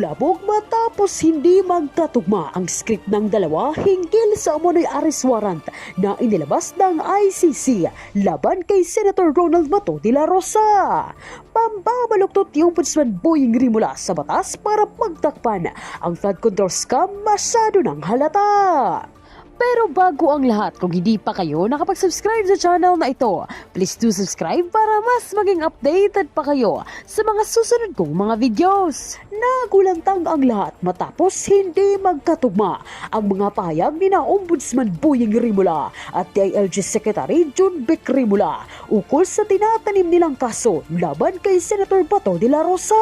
Nabulabog matapos hindi magkatugma ang script ng dalawa hinggil sa umunoy arrest warrant na inilabas ng ICC laban kay Senator Ronald Bato de la Rosa. Pambabaluktot yung Ombudsman Boying Rimula sa batas para pagtakpan ang flood control scam masyado ng halata. Pero bago ang lahat, kung hindi pa kayo nakapag-subscribe sa channel na ito, please do subscribe para mas maging updated pa kayo sa mga susunod kong mga videos. Nagulantang ang lahat matapos hindi magkatugma ang mga pahayag ni na Ombudsman Boying Rimula at DILG Secretary June Vic Rimula ukol sa tinatanim nilang kaso laban kay Senator Bato de la Rosa.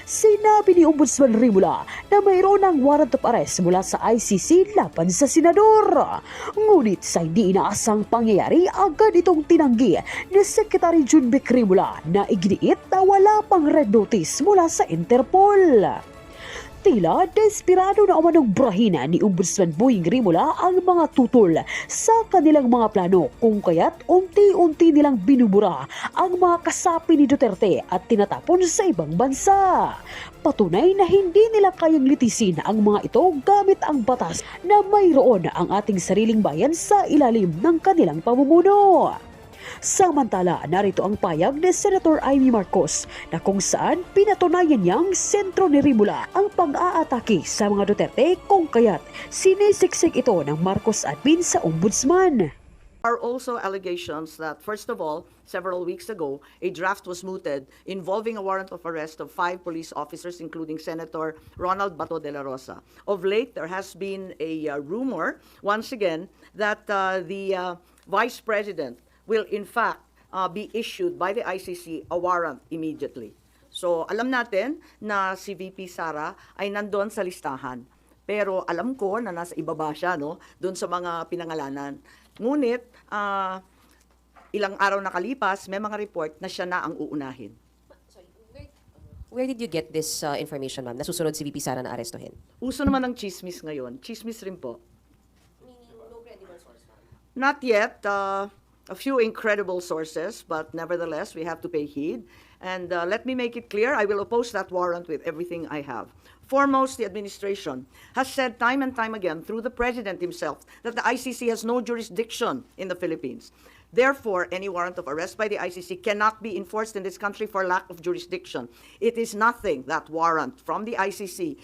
Sinabi ni Ombudsman Rimula na mayroon ng warrant of arrest mula sa ICC laban sa senador. Ngunit sa hindi inaasang pangyayari, agad itong tinanggi ni Secretary June Vic Rimula na iginiit na wala pang red notice mula sa Interpol. Tila desperado na umanong brahina ni Ombudsman Boying Rimula ang mga tutol sa kanilang mga plano kung kaya't unti-unti nilang binubura ang mga kasapi ni Duterte at tinatapon sa ibang bansa. Patunay na hindi nila kayang litisin ang mga ito gamit ang batas na mayroon ang ating sariling bayan sa ilalim ng kanilang pamumuno. Samantala, narito ang payag ni Senator Amy Marcos na kung saan pinatunayan niyang sentro ni Rimula ang pag-aatake sa mga Duterte kung kaya't sinisiksik ito ng Marcos admin sa ombudsman. Are also allegations that, first of all, several weeks ago, a draft was mooted involving a warrant of arrest of 5 police officers, including Senator Ronald Bato de la Rosa. Of late, there has been a rumor, once again, that the Vice President will in fact be issued by the ICC a warrant immediately. So alam natin na si VP Sara ay nandoon sa listahan. Pero alam ko na nasa ibaba siya, no, doon sa mga pinangalanan. Ngunit ilang araw nakalipas, may mga report na siya na ang uunahin. Where did you get this information, ma'am? Nasusunod si VP Sara na arestuhin? Uso naman ng chismis ngayon. Chismis rin po. Not yet. A few incredible sources, but nevertheless, we have to pay heed. And let me make it clear, I will oppose that warrant with everything I have. Foremost, the administration has said time and time again through the President himself that the ICC has no jurisdiction in the Philippines. Therefore, any warrant of arrest by the ICC cannot be enforced in this country for lack of jurisdiction. It is nothing, that warrant from the ICC,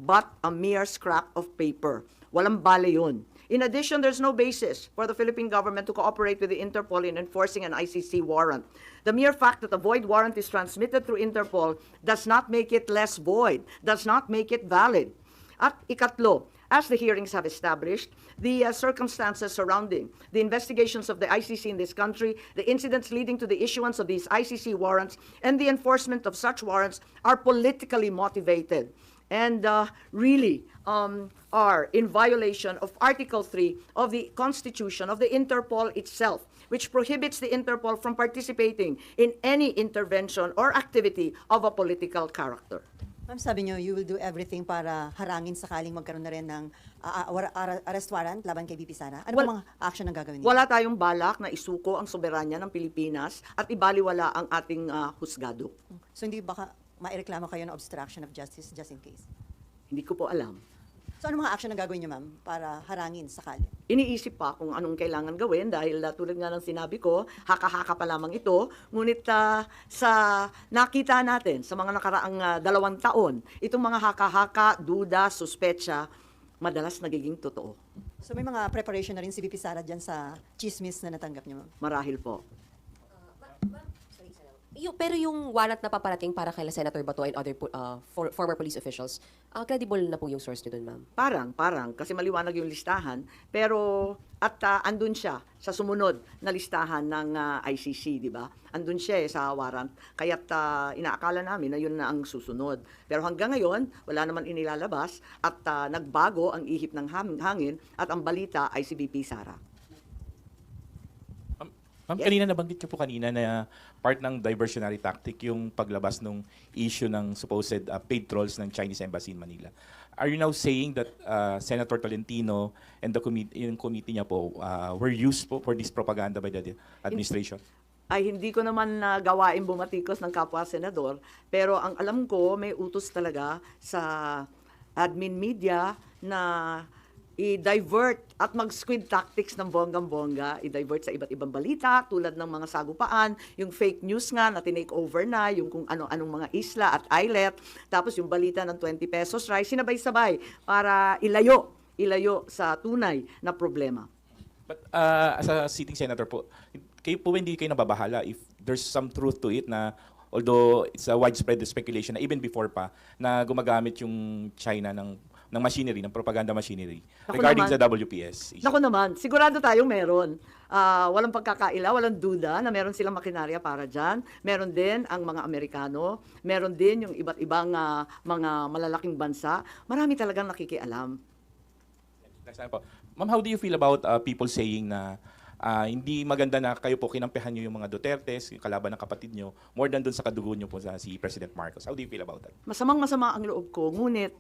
but a mere scrap of paper. Walang bale yun. In addition, there's no basis for the Philippine government to cooperate with the Interpol in enforcing an ICC warrant. The mere fact that a void warrant is transmitted through Interpol does not make it less void, does not make it valid. At ikatlo, as the hearings have established, the circumstances surrounding the investigations of the ICC in this country, the incidents leading to the issuance of these ICC warrants, and the enforcement of such warrants are politically motivated and really are in violation of Article 3 of the Constitution of the Interpol itself, which prohibits the Interpol from participating in any intervention or activity of a political character. Ma'am, sabi niyo, you will do everything para harangin sakaling magkaroon na rin ng arrest warrant laban kay VP Sara. Ano ba mga action ang gagawin niyo? Wala tayong balak na isuko ang soberanya ng Pilipinas at ibaliwala ang ating husgado. So hindi baka maireklamo kayo ng obstruction of justice just in case? Hindi ko po alam. So ano mga action ang gagawin niyo, ma'am, para harangin sakali? Iniisip pa kung anong kailangan gawin dahil tulad nga ng sinabi ko, haka-haka pa lamang ito. Ngunit sa nakita natin sa mga nakaraang 2 taon, itong mga haka-haka, duda, suspetsa, madalas nagiging totoo. So may mga preparation na rin si VP Sara dyan sa chismis na natanggap niyo, ma'am? Marahil po. Pero yung warrant na paparating para kay Senator Bato and other former police officials, credible na po yung source nyo dun, ma'am? Parang, kasi maliwanag yung listahan, pero andun siya sa sumunod na listahan ng ICC, di ba? Andun siya sa warrant, kaya't inaakala namin na yun na ang susunod. Pero hanggang ngayon, wala naman inilalabas at nagbago ang ihip ng hangin at ang balita ay si VP Sara. Ma'am, Yes. kanina nabanggit niyo po kanina na part ng diversionary tactic yung paglabas ng issue ng supposed paid trolls ng Chinese Embassy in Manila. Are you now saying that Senator Tolentino and the committee niya po were used po for this propaganda by the administration? ay hindi ko naman gawain bumatikos ng kapwa senador, pero ang alam ko may utos talaga sa admin media na i-divert at mag-squid tactics ng bonggang-bongga, i-divert sa iba't ibang balita tulad ng mga sagupaan, yung fake news nga na tinake over na, yung kung ano-anong mga isla at islet, tapos yung balita ng 20 pesos rice, sinabay-sabay para ilayo sa tunay na problema. But as a sitting senator po, kayo po hindi kayo nababahala if there's some truth to it na although it's a widespread speculation na even before pa na gumagamit yung China ng machinery, ng propaganda machinery Ako regarding naman. sa WPS issue. Naku naman, sigurado tayong meron. Walang pagkakaila, walang duda na meron silang makinarya para dyan. Meron din ang mga Amerikano, meron din yung iba't ibang mga malalaking bansa. Marami talagang nakikialam. Next time po. Ma'am, how do you feel about people saying na hindi maganda na kayo po kinampihan nyo yung mga Dutertes, yung kalaban ng kapatid nyo, more than dun sa kadugo nyo po sa si President Marcos? How do you feel about that? Masamang-masama ang loob ko, ngunit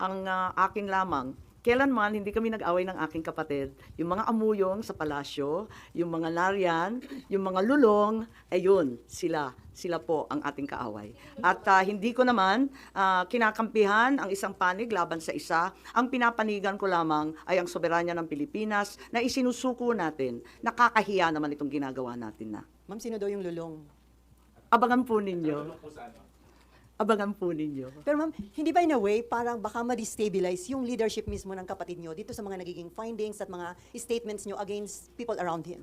ang akin lamang, kailanman hindi kami nag-away ng aking kapatid. Yung mga amuyong sa palasyo, yung mga nariyan, yung mga lulong, ayun, sila po ang ating kaaway. At hindi ko naman kinakampihan ang isang panig laban sa isa. Ang pinapanigan ko lamang ay ang soberanya ng Pilipinas na isinusuko natin. Nakakahiya naman itong ginagawa natin na. Ma'am, sino daw yung lulong? Abangan po ninyo. Abangan po ninyo. Pero ma'am, hindi ba in a way parang baka ma-destabilize yung leadership mismo ng kapatid nyo dito sa mga nagiging findings at mga statements nyo against people around him?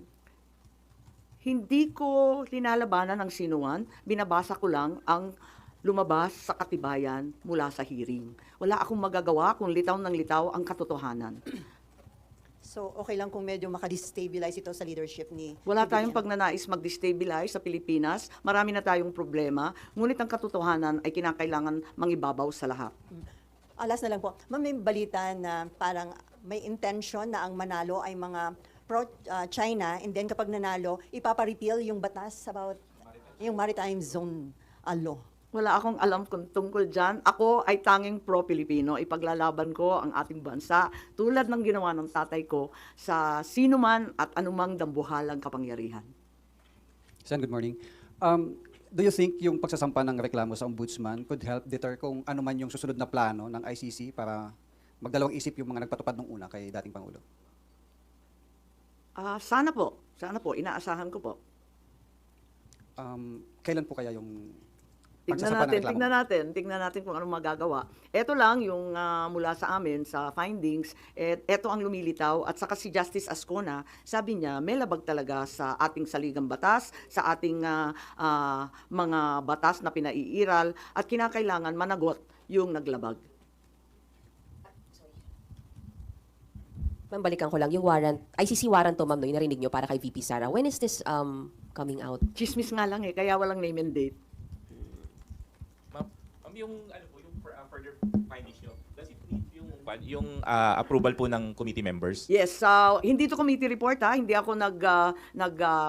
Hindi ko linalabanan ng sinuman, binabasa ko lang ang lumabas sa katibayan mula sa hearing. Wala akong magagawa kung litaw ng litaw ang katotohanan. So, okay lang kung medyo makadestabilize ito sa leadership ni Wala ni tayong Vivian. pagnanais mag-destabilize sa Pilipinas. Marami na tayong problema, ngunit ang katotohanan ay kinakailangan mangibabaw sa lahat. Last na lang po. Ma'am, may balita na parang may intention na ang manalo ay mga pro-China and then kapag nanalo, ipapa-repeal yung batas about yung maritime zone law. Wala akong alam kung tungkol dyan. Ako ay tanging pro-Pilipino. Ipaglalaban ko ang ating bansa tulad ng ginawa ng tatay ko sa sinuman at anumang dambuhalang kapangyarihan. Sen, good morning. Do you think yung pagsasampa ng reklamo sa ombudsman could help deter kung ano man yung susunod na plano ng ICC para magdalawang isip yung mga nagpatupad nung una kay dating Pangulo? Sana po. Inaasahan ko po. Kailan po kaya yung Tignan pagsasampa ng reklamo? tignan natin kung anong magagawa. Ito lang yung mula sa amin, sa findings, ito ang lumilitaw. At saka si Justice Ascona, sabi niya, may labag talaga sa ating saligang batas, sa ating mga batas na pinaiiral, at kinakailangan managot yung naglabag. Ma'am, balikan ko lang yung warrant, ICC warrant to, ma'am, no, yung narinig nyo para kay VP Sara. When is this coming out? Chismis nga lang kaya walang name and date. Ma'am, yung further findings nyo, does it need yung approval po ng committee members? Yes, hindi to committee report hindi ako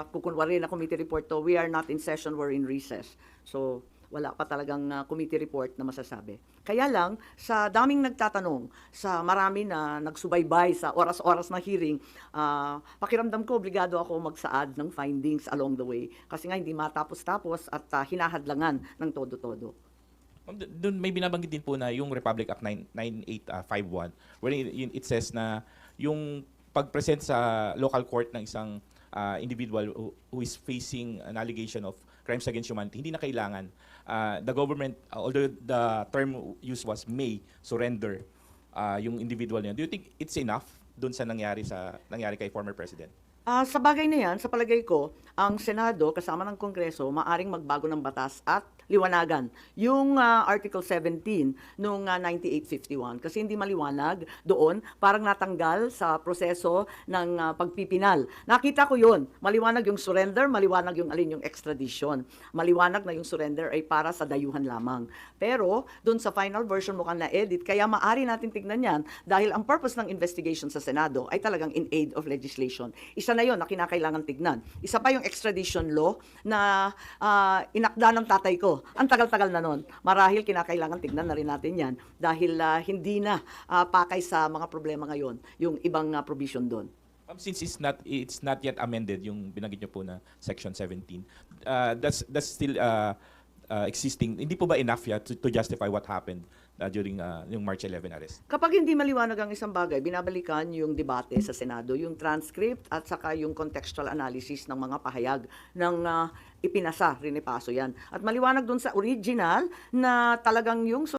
kukunwari na committee report to. We are not in session, we're in recess. So, wala pa talagang committee report na masasabi. Kaya lang, sa daming nagtatanong, sa marami na nagsubaybay sa oras-oras na hearing, pakiramdam ko, obligado ako magsaad ng findings along the way. Kasi nga, hindi matapos-tapos at hinahadlangan ng todo-todo. Ma'am, doon may binabanggit din po na yung Republic Act 9851 where it says na yung pag-present sa local court ng isang individual who is facing an allegation of crimes against humanity, hindi na kailangan the government, although the term used was may surrender yung individual niya. Do you think it's enough doon sa nangyari kay former president? Sa bagay na yan, sa palagay ko, ang Senado kasama ng Kongreso maaring magbago ng batas at liwanagan yung Article 17 noong 9851 kasi hindi maliwanag doon, parang natanggal sa proseso ng pagpipinal. Nakita ko yun, maliwanag yung surrender, maliwanag yung alin yung extradition. Maliwanag na yung surrender ay para sa dayuhan lamang. Pero doon sa final version mukhang na-edit, kaya maari natin tignan yan dahil ang purpose ng investigation sa Senado ay talagang in aid of legislation. Isa na yon na kinakailangan tignan. Isa pa yung extradition law na inakda ng tatay ko. Ang tagal-tagal na nun. Marahil kinakailangan tignan na rin natin yan dahil hindi na pakay sa mga problema ngayon yung ibang provision doon. Since it's not yet amended yung binanggit niyo po na section 17, that's still existing. Hindi po ba enough yet to justify what happened during yung March 11 arrest? Kapag hindi maliwanag ang isang bagay, binabalikan yung debate sa Senado, yung transcript at saka yung contextual analysis ng mga pahayag ng ipinasa, rinipaso yan. At maliwanag dun sa original na talagang yung